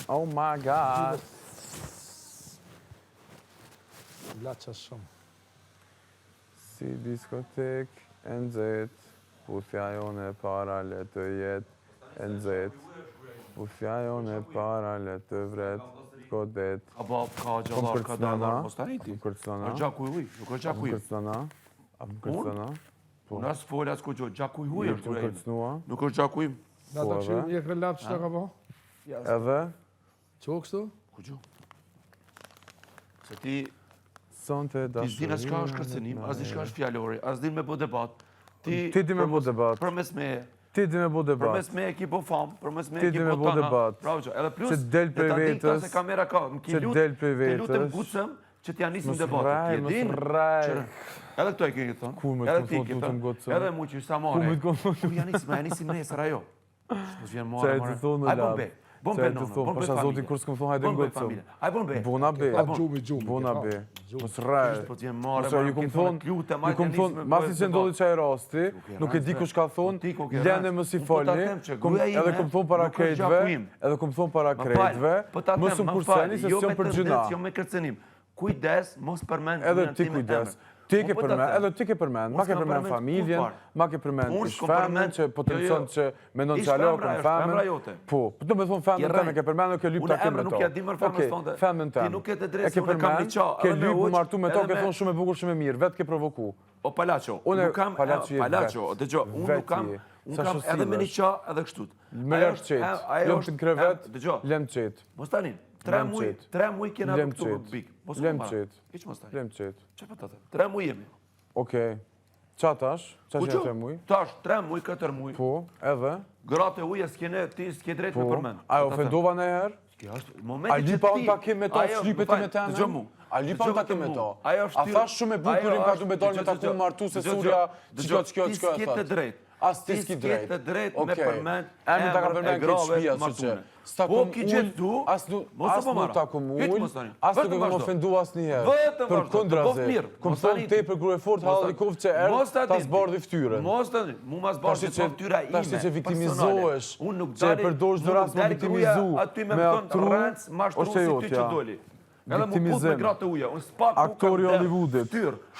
Oh my god. Laqa shumë. Si diskotek e nxet, puthja jone para le të jet e nxet. Puthja jone para le të vret, kodet. Apo ka gjallar, ka dallar, mos të rriti. Kërclona. Gjaku i huj, nuk është gjaku i. Kërclona. Apo kërclona. Unë as folja s'ku gjo, gjaku i huj është Të kërcnua. Nuk është gjaku im. Da të kështu je krelap që ta ka po? Edhe. Qo kështu? Ku gjo? Se ti Sonte Ti dashuria. s'din as ka është kërcenim, as di shka është fjallori, as din me bo debat. Ti di me bo debat. Përmes me, Ti di me bo debat. përmes me e ki bo famë, përmes me Ti e di ki me bo bo tana. debat. Bravo që, edhe plus, Që del prej dhe ta din këta vetës, se kamera ka, më ki që del prej të lutëm vetës. gucëm që t'ja nisim Mos debatë. rraj, Ti e mos din, rraj. që edhe këto e keni thonë, Ku me edhe të ti thot ke lutëm thonë, gucëm? edhe mu që sa Ku more. me të konfot? Ku ja nisim nesër ajo. Mos vjen more, Çaj të more. thonë Aj lab. bon be, bon Çaj be të nono, thonë, bon be pasha zotin familje. kur s'këm thonë hajde Bon be ngocëm. familje. Aj bon be. Bona be. Gjumi. Bona be. Mos rraj. Po t'jen more, Mos rraj, ju kom thonë, masi që ndodhi qaj rasti, nuk e di kush ka thonë, lene më si folni, edhe kom thonë para krejtve, më sëm kurseni se s'jom për gjuna. Jo me kërcenim. Kujdes, mos përmend Edhe ti kujdes. Ti ke përmend, edhe ti ke përmend, ma ke përmend familjen, ma ke përmend ishfemën që potencion që menon që alo këm femën. Po, do me thonë femën teme ke përmend, ke lyp takim me to. Okej, femën teme. E ke përmend, ke lyp më martu me to, ke thonë shumë e bukur, shumë e mirë, vetë ke provoku. O Palacio, nuk kam, Palacio, dëgjo, unë nuk kam, edhe me një qa, edhe kështut. Me lërë qetë, lëmë të në krevet, lëmë qetë. Mos tani, 3 muj kena për këtu për bik. Lëmë qetë. Iq mos tani. Lëmë qetë. Që për të të? 3 muj jemi. Okej. Qa tash? Qa që e 3 muj? Tash, 3 muj, 4 muj. Po, edhe? Gratë e uja s'kene, ti s'ke drejt me përmen. A ofendova në herë? A lipa unë takim me to, shlype ti me temen? Dëgjo mu. A lipa unë takim me to? A thash shumë e bukurim ka du me dojnë me taku martu se surja qëka qëka Ti s'ke të drejt. As ti s'ki drejt. Ti s'ke të drejt me përmen emrin ta ka përmen këtë shpia së që. Po ki gjithë du, as nuk takum ull, as nuk e kom ofendu as njëherë. Për kundrazi, kom thonë te për gruje fort halli kofë që erë, ta zbardhi ftyrën. Mos të një, mu ma zbardhi ftyra ime, personale. Që viktimizohesh, që e përdojsh në rast më viktimizu, me aktru, është e jotja. Edhe mu put me gratë uja, unë s'pak mu Aktori Hollywoodit.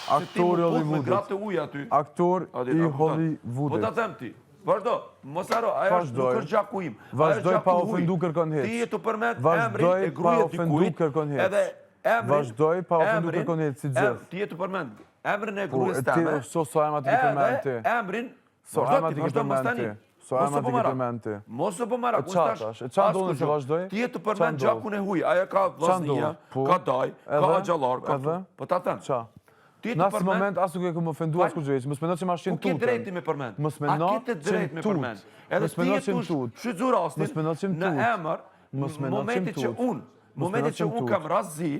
Aktori Hollywoodit. Aktor i Hollywoodit. Po ta them ti, vazhdo, mos aro, ajo është nuk është gjaku im. Vazhdoj pa ofendu kërkon hiç. Ti e të përmet emrin e gruje dikujt, edhe emrin, vazhdoj pa ofendu kërkon hiç, si gjithë. Ti e të përmet emrin e grujes teme, Ti so ema ti përmet ti. edhe emrin, So ema ti përmet ti. So ema ti përmet ti. Mos e po marak, E qa do në që vazhdoj? Ti e të përmet gjakun e huj, aja ka vlasnia, ka daj, ka gjallar, po ta them. Qa? Në asë moment asë nuk e këmë ofendu asë kur gjëjës, mësë meno që ma shqin tutën. Ku ki drejti me përmend? Mësë meno A ki të drejt me përmend? Edhe Mësë ti meno e që tush tut. shqytzu rastin në emër, momentit që unë kam rast zi,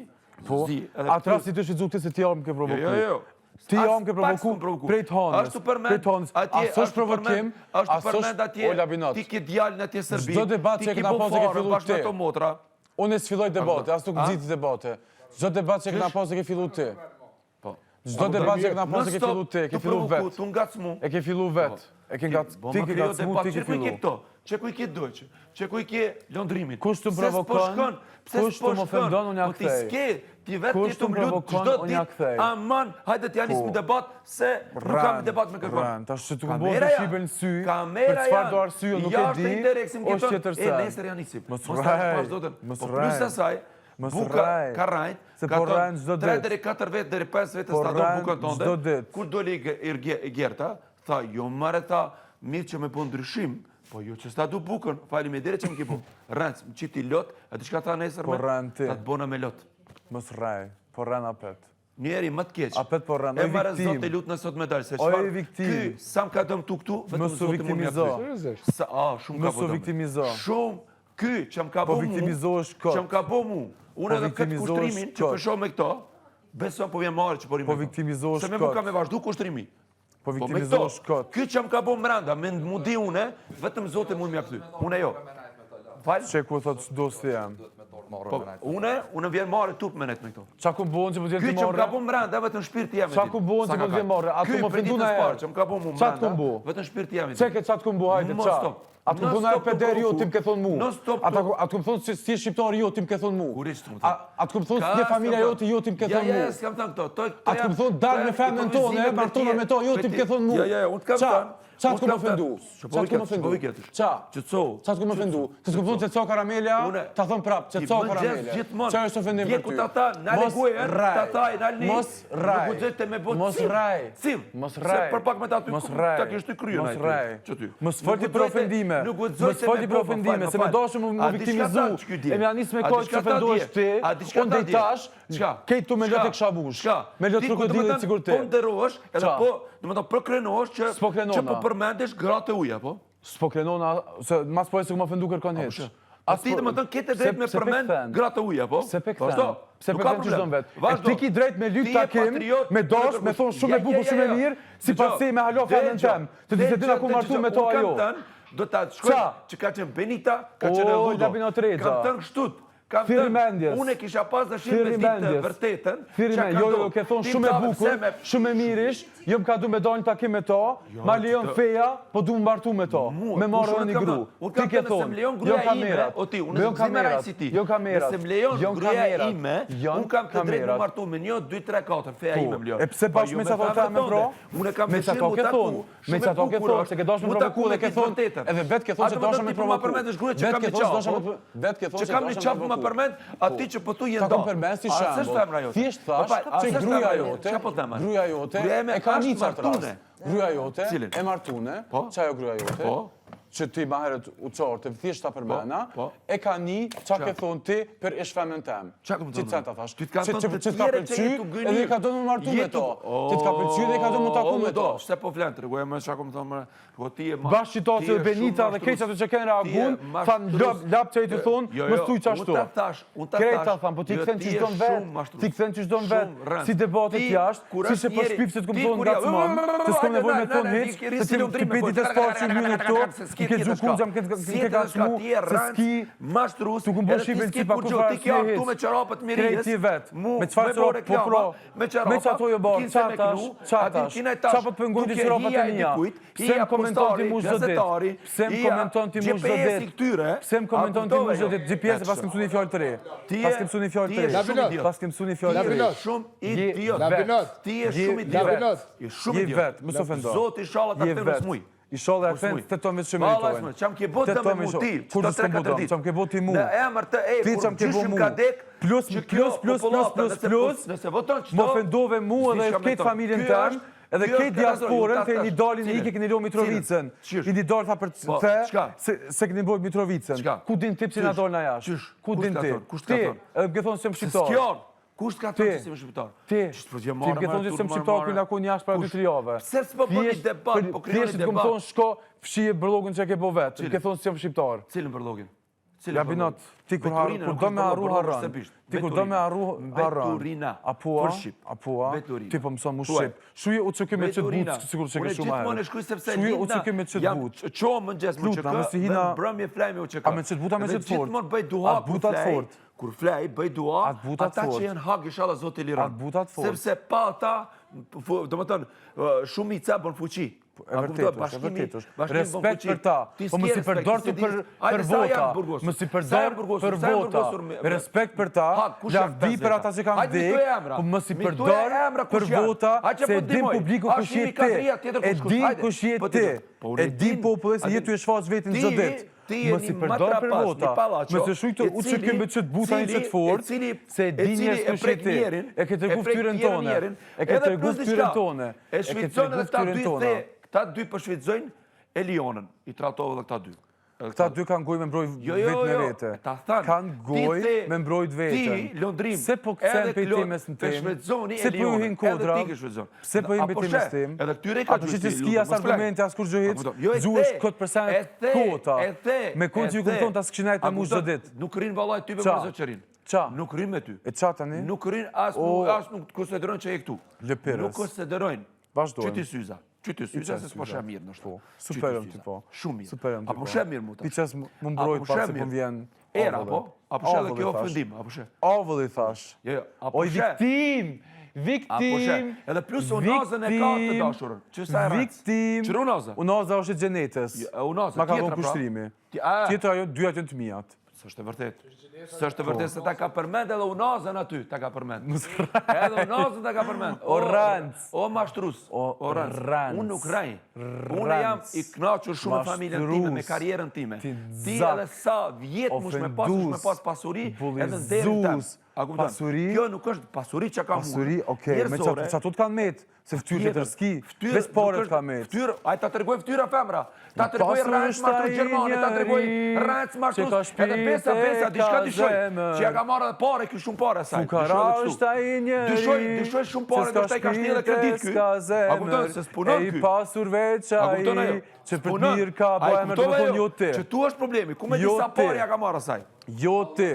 atë rast si të shqytzu ti se ti armë ke provoku. Jo. Ti armë ke provoku prej të hanës. Prej të hanës. Aso është provokim, aso është o labinat. Ti ki djallin atje Serbi, Çdo debat që e këna pas e ke fillu ti. motra. Unë e s'filloj debate, as nuk nxiti debate. Çdo debat që e këna pas e ke fillu ti. Çdo debat që e këna pas e ke fillu ti, e ke fillu vet. Tu ngacmu. E ke fillu vet. Ti ke ngacmu, ti ke fillu. Që ku i ke dojqë, që ku i ke lëndrimit. Kush të provokon, kush të më ofendon, unë ja kthej. Po ti s'ke, ti vetë ti të më lutë gjdo ditë, aman, hajde t'ja nisë me debat, se nuk kam debat me kërkon. Ta që të këmbo të shqipe në sy, për cfar do arsye nuk e di, është qëtër sen. E nesër janë nisim. Mos rraj, po plus asaj, buka ka rajt, ka tonë 3 deri 4 vetë, deri 5 vetë s'ta do bukën tonde. Kur doli i Gerta, tha, jo mare ta, mirë që me po ndryshim, po jo që s'ta du bukën, fali me dire që më ki po. Rëndës, më qiti lot, e të shka ta nesër me, ta të bona me lot. Mos rraj, po rrën apet. Njeri më të keq. Apet po rrën, oj viktim. E marë zote lutë në sot medalj, se oj qëfar, viktim. ky, sa më ka dëm tu këtu, vetëm zote më mja këtu. Shumë ka po dëmë. Viktimizo. Shumë, ky, që më ka bo mu, viktimizohesh kot. që më ka bo mu, unë edhe këtë kushtrimin që pësho me këto, beson po vjen marë që po rime. Po viktimizohesh se me më ka me vazhdu kushtrimit. Po viktimizohesh kot. Ky që më ka bo mranda, me mu di une, vetëm zote mu mja këty. Une jo. Falë? Që ku thot që do së jam. Une vjen marë tup me net me këto. Qa ku bonë që po t'jen të Ky që më ka marrë? bo mranda, vetëm shpirti jam e Qa ku bonë që po t'jen marrë? A tu më fëndu në Ky herë? që më ka bo mu Qa t'ku mranda, mbo? vetëm shpirti jam e Qeke qa t'ku mbo, hajde, qa? Atë këmë thonë e peder jo, ti më ke thonë mu. Atë këmë thonë si shqiptar jo, ti më ke thonë mu. Atë këmë thonë si familja jo, ti më ke thonë mu. Ja, s'kam thënë këto. Atë këmë thonë darë me femën tonë, martona me to, jo, ti më ke thonë mu. Ja, unë t'kam thënë. Qa të këmë ofendu? Qa të këmë ofendu? Qa? Qa të këmë ofendu? Të këmë thonë që të co karamelja, ta thonë prapë, që të co karamelja. Qa është ofendim për ty? Mos raj. Mos raj. Për pak me ta ty, ta kishtë të kryo Mos raj. Mos folti për ofendime. Mos folti për ofendime, se me doshë më viktimizu. E me anisë me kohë që ofendohesh ti, unë dhe i tash, kejtë tu me lëtë e këshabush. Me lëtë krokodilë të sigur ti. Po ndërosh, edhe po, do më të përkrenosh që po përmendesh gratë e uja, po? S'po krenona, se mas po e se këmë ofendu kërkon heq. A ti të më tënë kete drejt me përmend gratë e uja, po? Se pe këthen. Se pe këthen që shdojnë vetë. E ti ki drejt me lyp takim, me dosh, me thonë shumë e bukur, shumë e mirë, si pasi me halo femën tem. Të ti se dina ku martu me to ajo. Do ta shkoj që ka qenë Benita, ka qenë Ludo. Kam tënë kështut. Unë e kisha pas dëshirë me ditë të vërtetën. Jo, ke thonë shumë e bukur, shumë e mirish, jo më ka du me dojnë takim me to, ma lejon feja, po du më martu me to, me marrë dhe një gru. Ti ke thonë, jo kamerat, jo kamerat, jo kamerat, nëse më lejon gruja ime, unë kam të drejt më martu me 1, 2, 3, 4, feja ime më lejon. E pse pash me sa to me pro? Me sa to ke thonë, me sa to ke thonë, se ke dosh me provoku dhe ke thonë, edhe vet ke thonë që dosh me provoku. Vet ke thonë që dosh me përmend ati që po tu jenë do. Ka kom përmend si shambull. Thjesht thash që gruja jote e ka një qartras. Gruja jote e martune, që ajo gruja jote, që ti ma heret u qorte, thjesht ta përmena, e ka një që ke thonë ti për ish femën tem. Që të ceta thash? Që t'ka përcy edhe i ka do në martu me to. Që t'ka përcy edhe i ka do më taku me to. Se po flenë të regojë me që akum thonë Bashkë qitasi dhe Benita dhe keqa të që kënë reagun, thanë lap që i të thonë, më stuj qashtu. Krejta thanë, po ti këthen që shdo në vetë, ti këthen që shdo në vetë, si debatet jashtë, si që për shpif që të këmë thonë nga të manë, të s'kom nevoj me thonë heq, të ti peti të sfarë që një në këto, të ke gjuku gjam, ke ka shmu, se s'ki, të këmë bo shqipin që pa ku farë s'ki heq, krejti vetë, me qfarë qërop, po pro, me që ato jo barë, qatash, qapët për ngun të qëropat e nja, pse më komenton ti mu zdo dit, pse më komenton ti mu zdo dit, pse më komenton ti mu zdo dit, GPS e pas këmë su një fjallë të re, pas këmë su një fjallë të re, pas këmë su një fjallë të re, shumë idiot, ti je shumë idiot, je vetë, më s'ofendon, Zoti shala ta këtëm në smuj. I shala e këtëm të të mitë shumë meritojnë. Qam ke botë të me muti, kur të s'kom botë, qam ke botë i mu, në emër të kur gjyshim ka dek, plus, më ofendove mu edhe këtë familjen tërë, edhe këtë diasporën të një dalin e ike këni lo Mitrovicën. Këni dalë tha për të se këni bojë Mitrovicën. Ku din ti pësi nga dalë në jashtë? Ku din ti? Ti, edhe më këthonë që më shqiptarë. Kusht ka thonë që si më shqiptarë? Ti më këthonë që si më shqiptarë kënë akon jashtë pra 2-3 jave. Pse s'po bëni debat, po kryoni debat? Këmë thonë shko fshije bërlogën që ke bo vetë. Më këthonë që si më shqiptarë. Cilën bërlogën? Ja binat, ti kur do me arru harran, ti kur do me arru harran, apua, ti po mëson mu shqip. Shuje u që kemi qëtë butë, sigur që ke shumë aherë. Shuje u që kemi qëtë butë. Qoë më gjesë më që kë, brëmje flejme u që kë. A me qëtë buta me qëtë fort. Gjithmonë bëj duha kur flej, kur flej, bëj duha, ata që jenë hak i shala Zotë i liran. Sepse pa ata, do më tënë, shumë i ca bën fuqi. E vërtet është. Respekt për ta. Po më si përdor të për vota. Më si përdor për vota. Respekt për ta. Lavdi për ata që kam vdek. Po më si përdor për vota. Se e dim publiku kush je ti. E dim kush je ti. E dim populli se jetu e shfaq vetin çdo ditë. Më si përdor për vota. Më se shujtë u që kemë qëtë buta një qëtë fort, se e di njës kush je ti. E ke tregu ftyrën tone. E ke tregu ftyrën tone. E shvicon edhe ta dy the. Këta dy përshvizojnë e Lionën, i tratove dhe këta dy. Këta dy kanë goj me mbroj vetë me vete. Kanë goj me mbroj vete. Ti, Londrim, se po këtën për ti mes në tim, se po ju hinë kodra, se po hinë për ti mes tim, apo që që s'ki as argumente, as kur gjohit, gjuhesh këtë përsenet kota, me kun që ju këmë thonë të s'këshinajt me mu zdo dit. Nuk rinë valaj ty me më zëqërin. Qa? Nuk rinë me ty. E qa tani? Nuk rinë as nuk konsiderojnë që e këtu. Nuk konsiderojnë. Vazhdojnë. Qyti syza. Qyti syza se s'po shë mirë në shtu. Superëm ti po. Shumë mirë. Superëm ti po. Apo shë mirë mu të. Ti qes më mbrojt pak se po më vjen... Era po? Apo shë dhe kjo ofendim? Apo shë? Avulli thash. O i viktim! Viktim. Edhe plus unazën e ka të dashurën. Ç'sa e rreth? Viktim. Ç'rë unaza? Unaza është e xhenetës. Unaza Ma ka tjetra, dhënë pra. kushtrimi. A, Tjetra ajo, dy ato të mijat. s'është e vërtet. S'është e vërtet se ta ka përmend edhe unazën aty, ta ka përmend. Edhe unazën ta ka përmend. O rëndës. O mashtrus. O rëndës. Unë nuk rrej. Unë jam i kënaqur shumë me familjen time, me karrierën time. Ti edhe sa vjet mush me pas pasuri, edhe në derën tënde. A kupton? Pasuri. Kjo nuk është pasuri që ka mua. Pasuri, okej, me çato të kanë met, se fytyrë letërski, veç pore të kanë met. Fytyrë, ai ta tregoj fytyra femra. Ta tregoj rreth mashtrues gjermane, ta tregoj rreth mashtrues. Edhe besa, diçka dyshoj. Që ja ka marrë edhe parë, ky shumë parë asaj. Fukara është ai njeri. Dyshoj shumë parë, do të ai ka shtirë edhe kredit ky. A kupton se s'punon ky? Ai pasur veç ai që për të mirë ka bëjë me telefon jo ti. Që tu është problemi, ku me disa parë ja ka marrë asaj. Jo ti.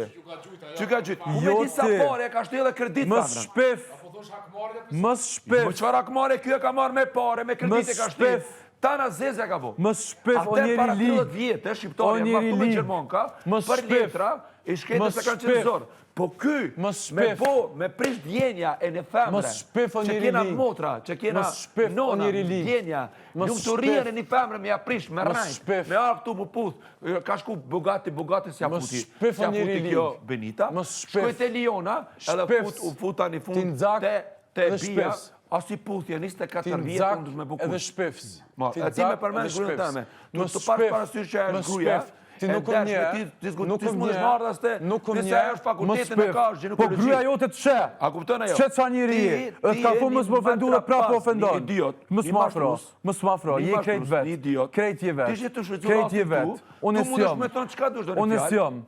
Që ka gjyt. Ku me disa parë ja ka shtirë edhe kredit. Mos shpef. Mos shpef. Po çfarë akmore ky e ka marrë me parë, me kredit e ka shtirë. Tana zezja ka bo. Mos shpef o njeri para li. 30 vjetë, shqiptarja martu me Gjermonka, për letra, i shkete se kanë qenë zorë. Po ky, me prish djenja e në femre, që kena motra, që kena nona, djenja, nuk të rrien e një femre me ja prish, me rajt, me arë këtu më puth, ka shku bugati si aputi kjo Benita, shkojt e Liona, edhe futa një fund te bia, asi puthja, 24 vjetë, unë dush me bukur. Edhe shpefs. E ti me përmenë grujën tëme. Tu të parë parasysh që e gruja, ti nuk më një, nuk më një, nuk më një, po gruja jote të shë. A kuptën ajo? Shë ca njëri je, e ka fu mësë më ofendu dhe prapë më ofendon. Mësë më afro, je krejt vetë, krejt je vetë, unë e sjom.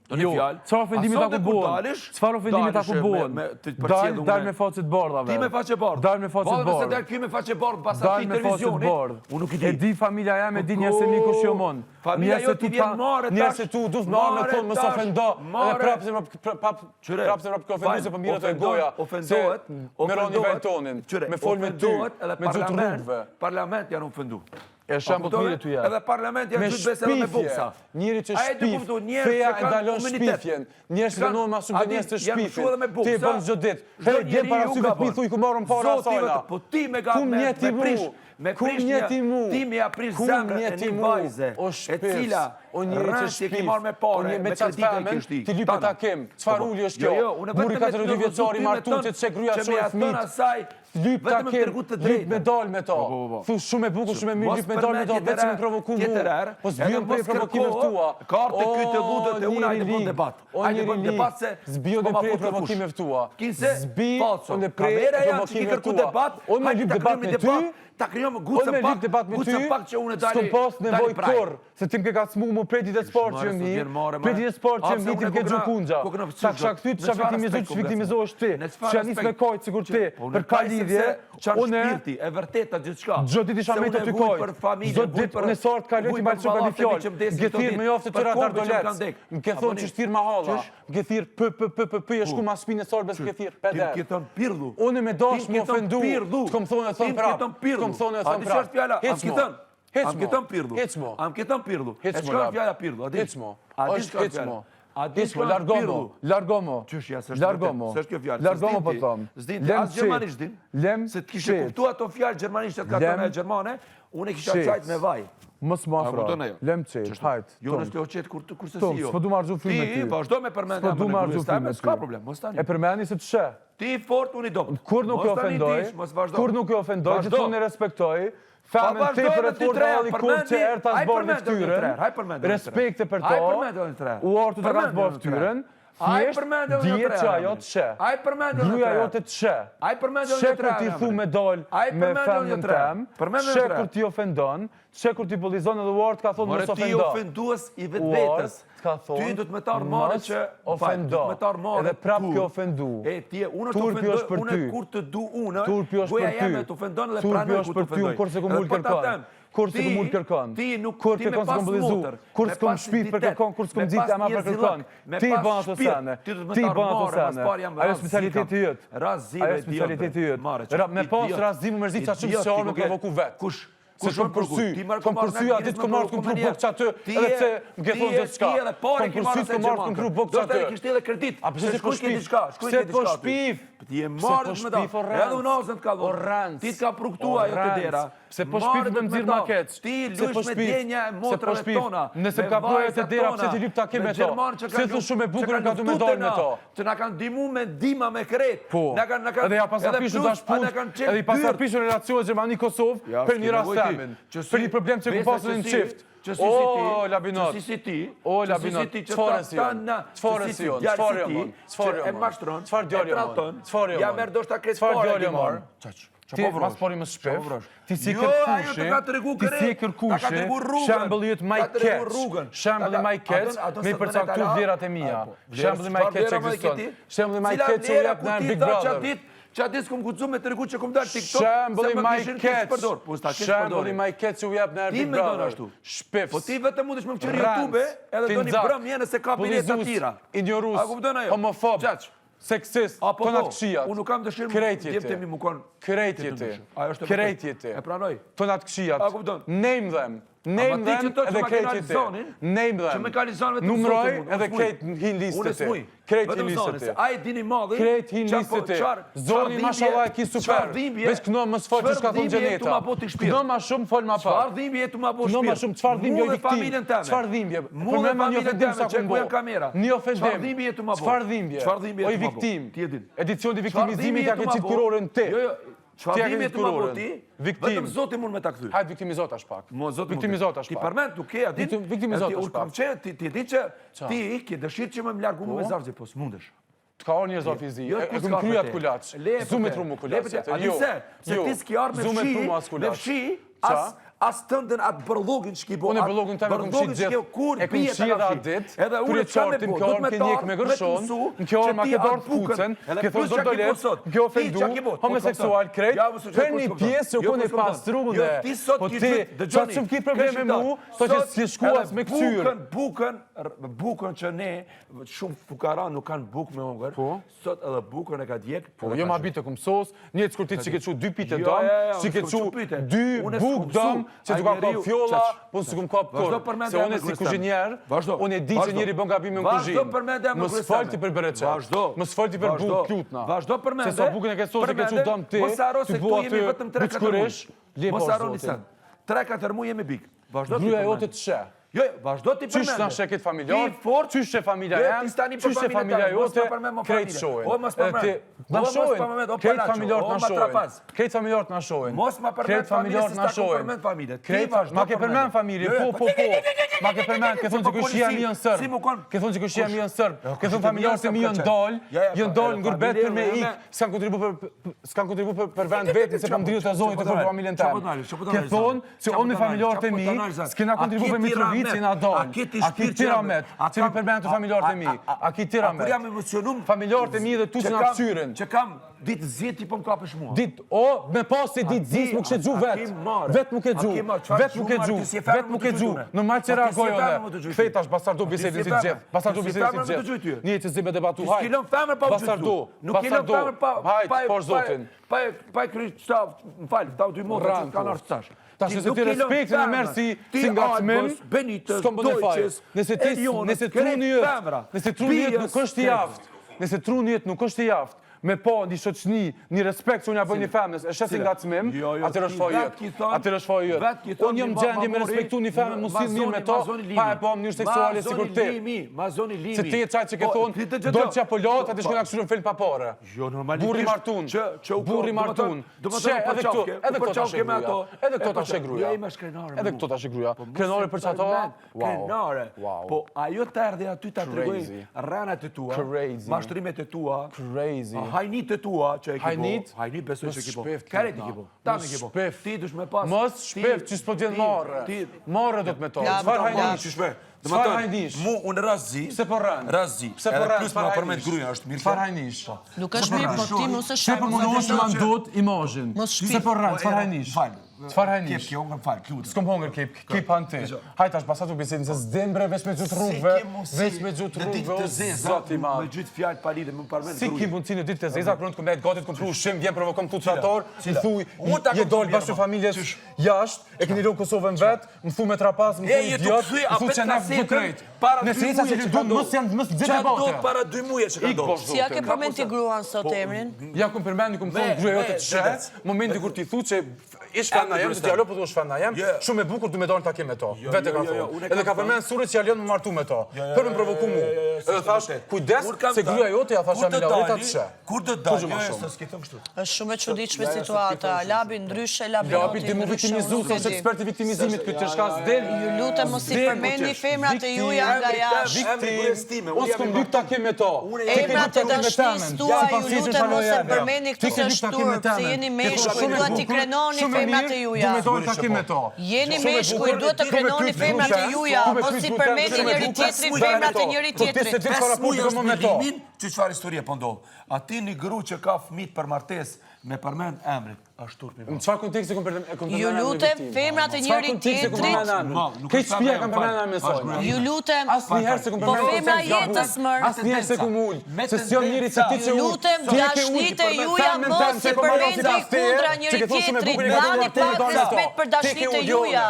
Jo, çfarë ofendimi ta ku bëhen? Çfarë ofendimi ta ku bëhen? Dal me faqe të bardhave. Ti me faqe bardh. Dal me faqe të bardh. Se dal ky me faqe bardh pas atij televizionit. Unë nuk i di. E di familja jam, e di njerëz se miku shomon. Familja jote ti vjen marrë tash. Njerëz se tu do të marrë me thonë mos ofendo. Edhe prapë se prapë ofendoj se po mirë të goja. Ofendohet, merroni ventonin. Me fol me ty, me xhutrrëve. Parlament janë ofendu. E shembull të mirë ty ja. Edhe parlament janë gjithë besë edhe me buksa. Njëri që shpif, feja e ndalon shpifjen. Njerëz që dënohen ma shumë të njerëz të shpifin. Ti e bën çdo ditë. Hey, djem para sy me thuj ku morën para asajna. Po ti me prish, ti me aprish zemrën e një vajze, e cila rrënti ki marrë me pare, me kreditë e kështi. Ti lypë takim, çfarë uli është kjo? Burri 42 vjeçari martuar që çe gruaja çoj fëmijë. Lyp takim, lyp me dal me to. Thu shumë e bukur, shumë e mirë, lyp me dal me to, vetëm me provokum mua. Po zbjën prej provokimeve tua. Kartë ky të lutet e unë hajde bën debat. Hajde bën debat se zbjën prej provokimeve tua. Kinse falso. Kamera janë që kërku debat. Unë me lyp debat me ty. Ta krijojmë gucën pak që unë dali. S'kom pas nevojë kurr, se tim ke kacmu më prej ditë sport që mi. Prej ditë sport që mi tim ke Gjukunxha. Ta kisha kthyt, çka viktimizohesh ti. Çka nis me kojt sikur ti. Për ka lidhje, unë e vërteta gjithçka. Çdo ditë isha me ty kojt. Çdo ditë unë sort kaloj ti mbaj çka fjalë. Gjetir me joftë të radar dolec. Më ke thonë që shtir ma halla. Më ke thirr p e shku mas shpinë sorbes ke thirr. Ke thon pirllu. Unë më dash më ofendu. T'kom thonë thon prap. T'kom thonë thon prap. Am këtën pirllu. Am këtën pirllu. E shkon fjala pirllu. A di Largomo. Çështja s'është kjo fjalë. Largomo po them. S'din as gjermanisht din. Se të kishe kuptuar ato fjalë gjermanisht ka thënë gjermane, unë kisha çajt me vaj. Mos më afro. Lem çet, hajt. Jo në qet kurse si jo. Po du marrë film me ty. Ti vazhdo me përmendje me ty. S'ka problem, mos tani. E përmendni se të shë. Ti fort unë i do. Kur nuk e ofendoj, gjithmonë e respektoj. Femën te për të dalli kur që erta zbor me ftyrën. Respekte për to. U ortu të ka zbor ftyrën. Thjesht dije që ajo të shë. Gruja jote të shë. Shë kur ti thu me dol me femën tem. Shë kur ti ofendon. Shë kur ti bullizon edhe Ward ka thonë mos ofendo. Ti ofendues i vetvetes. Ty do të më tar marrë që ofendo. Edhe prap ke ofendu. Unë të ofendoj, unë kur të du unë. Turpi është për ty. Turpi është për ty, kurse ku mul kërkon. Kurse ku mul kërkon. Kur kërkon s'kom bullizu. Kur s'kom shpif për kërkon, kur s'kom nxit ama për kërkon. Ti bën ato sene. Ti bën ato sene. Ajo specialiteti yt. Ajo specialiteti yt. Me pas razimu mërzit çfarë shumë se me provoku vet. Kush? Se kom përsy atë të marrë të këmpru bokë që aty, edhe pse më ke thonë dhe s'ka. Kom përsy të marrë të këmpru bokë që aty. Kishte edhe kredit. A përse po shpif? Se po shpif? Ti e marrë me ta. Edhe unazën të ka dhënë. Ti t'ka pruktua ajo të dera. Se po shpif me mzirë makeq. Ti lush me djenja e motrave tona. Nëse ka bëjë të dera, pse ti lyp ta ke me to? Se thu shumë e bukur ka du me dojnë me to. Që na kanë dimu me dima me kret. Po, edhe ja pasapishën dash punë, edhe i pasapishën relacionet Gjermani-Kosovë për një rast temin. Për një problem që ku pasën në qift. O, Labinot, o, Labinot, qëfare si jonë, qëfare si jonë, qëfare jonë, qëfare djallë jonë, qëfare jonë, ja merë do shta kretë pare di marë. Ti mas pari më shpef, ti si kërkushi, shembëllit maj keq, shembëllit maj keq, me i përcaktu vlerat e mija, shembëllit maj keq që këston, shembëllit maj keq që u jep në Big Brother. Që atë s'kom kucu me të regu që kom dalë TikTok, shembëlli maj keq që u jep në Big Brother. Shpef. Po ti vetë mundesh me më qëri YouTube, edhe do një brëm njene se ka bilet atira. Ignorus, homofob, seksist, tonat këshijat. Unë nuk kam dëshirë më jepte mi më konë. Kërejtjeti. E pranoj. Tonat këshijat. Name them. Name them edhe krejtjeti. Name them. Numroj edhe krejt hin listet e. Krejt hin listet e. A e dini madhi. Krejt hin listet e. Zoni mashallah e ki super. Veç këno më s'fol që shka thonë gjeneta. Këno ma shumë fol ma pa. Qfar dhimbje e tu ma bo shpirë. Këno ma shumë qfar dhimbje o viktim. Qfar dhimbje. Për me ma një ofendim sa ku mbo. Një ofendim. Qfar dhimbje. O i viktim. Edicion të viktimizimit ja ke qitë kurorën ti. Qfar dhimbje tu ma bo ti. Vetëm Zoti mund me ta kthy. Hajt viktimizot ashtë pak. Viktimizot ashtë pak. Ti përmend, tu ke, a dit? Viktimizot ashtë pak. Ti di që ti ke dëshirë që më largu me zargje, po s'mundesh. T'ka orë një zonë fizi, e këmë kryat kulaq. Zume tru mu kulaq. Se ti s'ki arë me fshi, as tëndën atë bërlogin që ki bo. Unë e bërlogin të me këmë shi gjithë. E këmë shi edhe atë dit, kërë qartin kjo orë ke njek me gërshon, në kjo orë ma ke dorë të pucen, ke thonë do dolet, në kjo ofendu, homoseksual krejt, për një pjesë që kone pastru dhe, po ti, qatë shumë ki probleme mu, so që si shkuas me këtyrë. Bukën që ne, shumë fukara nuk kanë bukë me hongër, sot edhe bukën e ka djek. Po, jo ma bitë të këmë sos, një të shkurtit që ke qu 2 pite dom, që ke qu 2 bukë dom, që të kam kap fjolla, po nësë kam kap korë. Se unë e si kuzhinjer, unë e di që njëri bën gabime në kuzhinë. Më s'falti për bereqet, më s'falti për bukë klutna. Se sa bukën e ke sos e ke qu dom ti, ty bua të buçkurish, lje po zotin. 3-4 mu jemi bik. Gruja jote të she. Jo, vazhdo ti përmende. Qysh në sheket familjar, qysh që familja jem, qysh që familja jote, krejt shojnë. Në shojnë, krejt familjarët në shojnë. Krejt familjarët në shojnë. Krejt familjarët në shojnë. Ma ke përmen familje, po. Ma ke përmen, ke thonë që këshia mi jënë sërbë. Ke thonë që këshia mi jënë sërbë. Ke thonë familjarët se mi jënë dollë në gurbet për me ikë, s'kan kontribu për vend vetin, se kam driu të zonit të për familjen temë. Ke thonë që unë me familjarët e mi, s'kena kontribu për Mitrovicin a dollë. A ki tiramet, që mi përmen të familjarët e mi. A ki tiramet. Familjarët e mi dhe tu që nga kësyrin. Që kam ditë zjeti po më kapësh mua. Ditë, me pas se ditë zis mu kështë gju vetë. Vetë mu këtë gju. Vetë mu këtë gju. Normal që reagoj o dhe. Këthejtash, basardo bisedin si të gjithë. Basardo bisedin si të gjithë. Një që zime debatu, hajt. Basardo. Hajt, por zotin. Pa e kry qëta, më falë, ta u 2 motë që kanë arë qëtash. Ta që se ti respektin e merë si nga cmim, s'kom bëne fajë. Nëse tru njët nuk është i aftë, nëse tru njët nuk është i aftë, me po një shoqni, një respekt që unë ja bëj një femnes, e shesin nga cmim, atër është fojë jëtë. Atër është fojë jëtë. Unë jëmë gjendje me respektu një femnes, musim mirë me to, pa e po më njërë seksuale si kur ti. Se ti e qaj që ke thonë, do që apo lotë, atë shkona këshurën film papore. Burri martun. Burri martun. Që edhe këto ta shegruja. Edhe këto ta shegruja. Edhe këto ta shegruja. Krenore për qato? Krenore. Po ajo të erdhe aty ta të regoj rranat e tua, mashtrimet e tua. Crazy. Hajnit e tua që e kipo. Hajnit besoj që kipo. Karet i kipo. Tam i kipo. Ti dush me pas. Mos shpef që s'po t'jen marrë. Marrë do t'me to. Qfar hajnish? Qfar hajnish? Mu unë razzi. Pse po rranë? Razzi. Edhe plus ma përmet gruja është mirë. Qfar hajnish? Nuk është mirë, po ti mos e shpef. Qfar po më në është mandot imazhin. Mos shpif. Pse po rranë? Qfar hajnish? Çfarë hajnish? Kep, kjo ngën fal, lutem. S'kom hongër kep han ti. Hajt tash pasatu bisedën se s'dem bre veç me xut rrugëve, veç me xut rrugëve. Zoti i madh. Me gjyt fjalë pa lidhje, më parmen. Si ki mundsi në ditë të zeza, kur të kombet gati të komplu shim, vjen provokom tu trator, i thuj, je dol bashkë familjes jashtë, e keni lënë Kosovën vet, më thu me trapas, më thu idiot, më thu që na bukrejt. Në senca që ti duhet mos xhetë botë. Do para 2 muaj që ka ndodhur. Si ja ke përmend ti gruan sot emrin? Ja kum përmendi kum thon gruaja jote të shet, momenti kur ti thu që ish fana jam, se ti alo po thua fana jam, shumë e bukur du me dorë takim me to. Vetë ka thonë. Edhe ka përmend surrë që jalon më martu me to. Për më provoku mua. Edhe thash, kujdes se gruaja jote ja thashë me Laurita të shet. Kur do të dalë? Jo, s'ke thënë kështu. Është shumë e çuditshme situata. Labi ndryshe, Labi ti më viktimizuar, është ekspert i viktimizimit këtë çka s'del. Ju lutem mos i përmendni femrat e juaja nga jashtë. Unë s'kom lyp takim me to. Emrat e dashnisë tuaj ju lutem mos e përmendni këtë se shturp, se jeni meshkuj, duhet t'i krenoni femrat e juaja. Jeni meshkuj, duhet të krenoni femrat e juaja, mos i përmendni njëri tjetrin femrat e njëri tjetrit. Që çfarë historie po ndodh? Ati një gru që ka fëmijë për martesë me përmend emrin, është turp i madh. Në çfarë konteksti kom përmend? Ju lutem femrat e njëri tjetrit. Këtë shtëpia kam përmendur me mesoj. Ju lutem. Asnjëherë se kom Po përmendur. femra jetës mër. Asnjëherë se kum ul. Se s'jon njëri se ti që Ju lutem dashnitë e juaja mos i përmendni kundra njëri tjetrit. Bani pak respekt për dashnitë e juaja.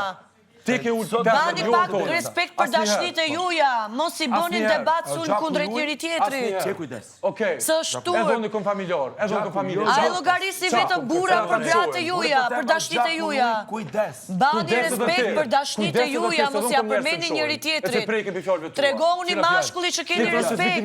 Bani pak respekt për dashnitë e juaja, mos i bënin debat sul kundrejt njëri tjetrit. Çe kujdes. Okej. Së shturp. Edhe unë kom familjar, edhe unë kom familje. Ai llogarisni vetëm burra për gratë e juaja, për dashnitë e juaja. Kujdes. Bani respekt për dashnitë e juaja, mos ja përmendni njëri tjetrit. Tregoni mashkulli që keni respekt.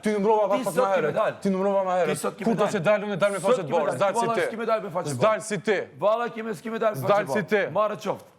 Ti numrova pas më herët. Ti numrova më herët. Kur do të dalun e dal me faqe të bardhë, dal si ti. Dal si ti. Valla kemi s'kemi dal. Dal si ti. Marrë qoftë.